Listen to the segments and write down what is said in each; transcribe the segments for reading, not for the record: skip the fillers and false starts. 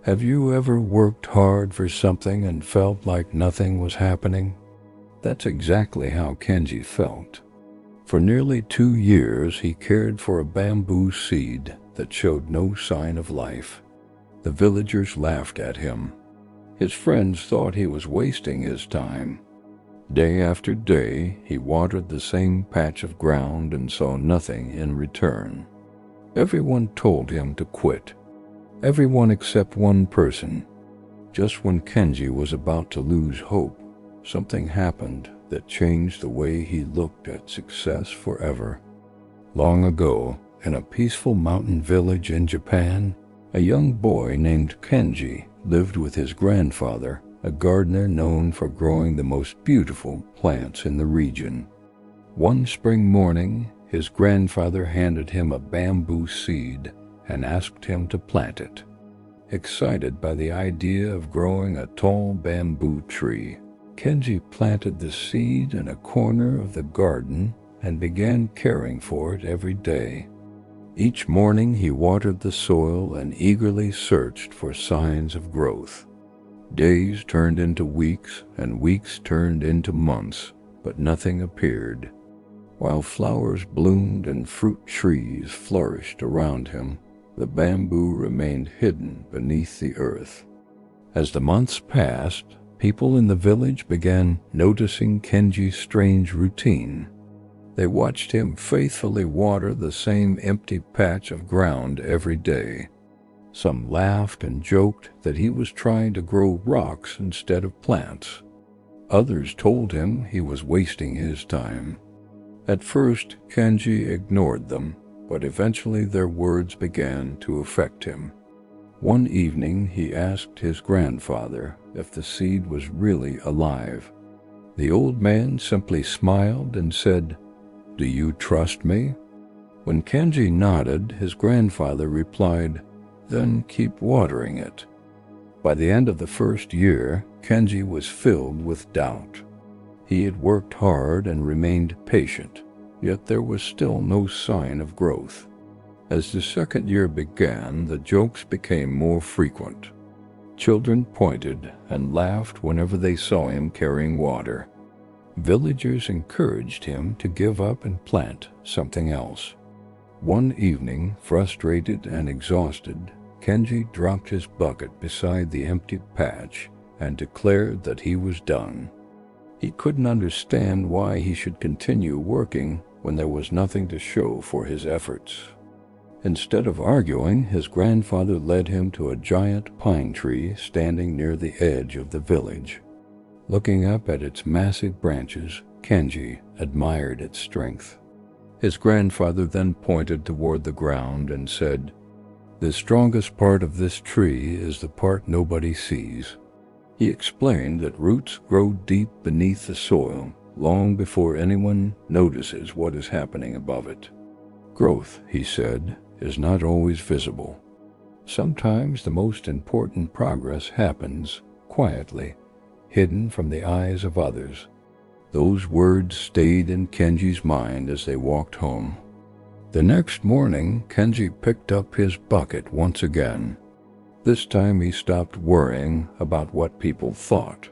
Have you ever worked hard for something and felt like nothing was happening? That's exactly how Kenji felt. For nearly 2 years, he cared for a bamboo seed that showed no sign of life. The villagers laughed at him. His friends thought he was wasting his time. Day after day, he watered the same patch of ground and saw nothing in return. Everyone told him to quit. Everyone except one person. Just when Kenji was about to lose hope, something happened that changed the way he looked at success forever. Long ago, in a peaceful mountain village in Japan, a young boy named Kenji lived with his grandfather, a gardener known for growing the most beautiful plants in the region. One spring morning, his grandfather handed him a bamboo seed and asked him to plant it. Excited by the idea of growing a tall bamboo tree, Kenji planted the seed in a corner of the garden and began caring for it every day. Each morning he watered the soil and eagerly searched for signs of growth. Days turned into weeks and weeks turned into months, but nothing appeared. While flowers bloomed and fruit trees flourished around him, the bamboo remained hidden beneath the earth. As the months passed, people in the village began noticing Kenji's strange routine. They watched him faithfully water the same empty patch of ground every day. Some laughed and joked that he was trying to grow rocks instead of plants. Others told him he was wasting his time. At first, Kenji ignored them, but eventually their words began to affect him. One evening, he asked his grandfather if the seed was really alive. The old man simply smiled and said, "Do you trust me?" When Kenji nodded, his grandfather replied, "Then keep watering it." By the end of the first year, Kenji was filled with doubt. He had worked hard and remained patient, yet there was still no sign of growth. As the second year began, the jokes became more frequent. Children pointed and laughed whenever they saw him carrying water. Villagers encouraged him to give up and plant something else. One evening, frustrated and exhausted, Kenji dropped his bucket beside the empty patch and declared that he was done. He couldn't understand why he should continue working when there was nothing to show for his efforts. Instead of arguing, his grandfather led him to a giant pine tree standing near the edge of the village. Looking up at its massive branches, Kenji admired its strength. His grandfather then pointed toward the ground and said, "The strongest part of this tree is the part nobody sees." He explained that roots grow deep beneath the soil long before anyone notices what is happening above it. Growth, he said, is not always visible. Sometimes the most important progress happens quietly, hidden from the eyes of others. Those words stayed in Kenji's mind as they walked home. The next morning, Kenji picked up his bucket once again. This time he stopped worrying about what people thought.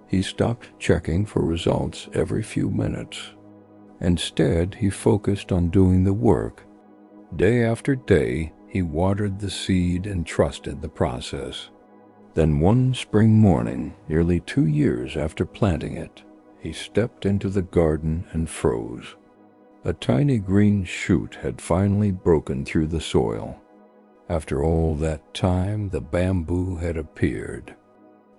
He stopped checking for results every few minutes. Instead, he focused on doing the work. Day after day, he watered the seed and trusted the process. Then one spring morning, nearly 2 years after planting it, he stepped into the garden and froze. A tiny green shoot had finally broken through the soil. After all that time, the bamboo had appeared.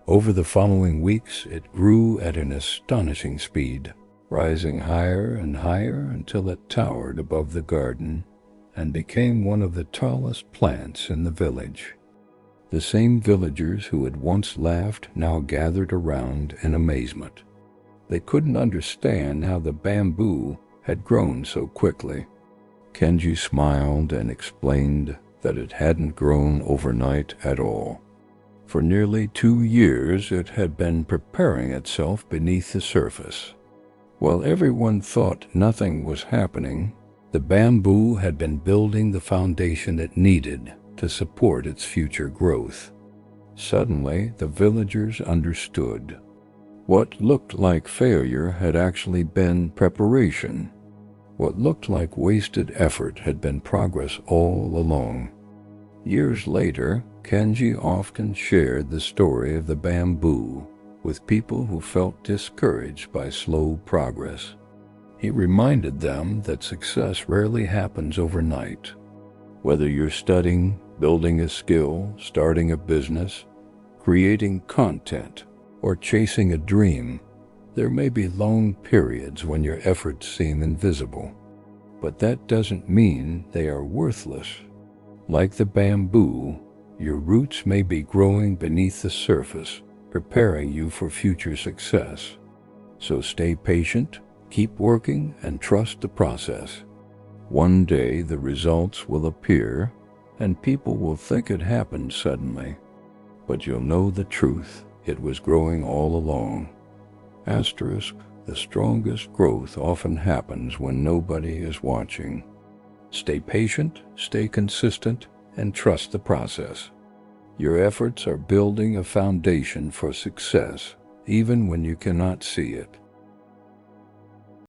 Over the following weeks, it grew at an astonishing speed, rising higher and higher until it towered above the garden and became one of the tallest plants in the village. The same villagers who had once laughed now gathered around in amazement. They couldn't understand how the bamboo had grown so quickly. Kenji smiled and explained that it hadn't grown overnight at all. For nearly 2 years, it had been preparing itself beneath the surface. While everyone thought nothing was happening, the bamboo had been building the foundation it needed to support its future growth. Suddenly, the villagers understood. What looked like failure had actually been preparation. What looked like wasted effort had been progress all along. Years later, Kenji often shared the story of the bamboo with people who felt discouraged by slow progress. He reminded them that success rarely happens overnight. Whether you're studying, building a skill, starting a business, creating content, or chasing a dream, there may be long periods when your efforts seem invisible. But that doesn't mean they are worthless. Like the bamboo, your roots may be growing beneath the surface, preparing you for future success. So stay patient, keep working, and trust the process. One day the results will appear, and people will think it happened suddenly. But you'll know the truth, it was growing all along. Asterisk, the strongest growth often happens when nobody is watching. Stay patient, stay consistent, and trust the process. Your efforts are building a foundation for success, even when you cannot see it.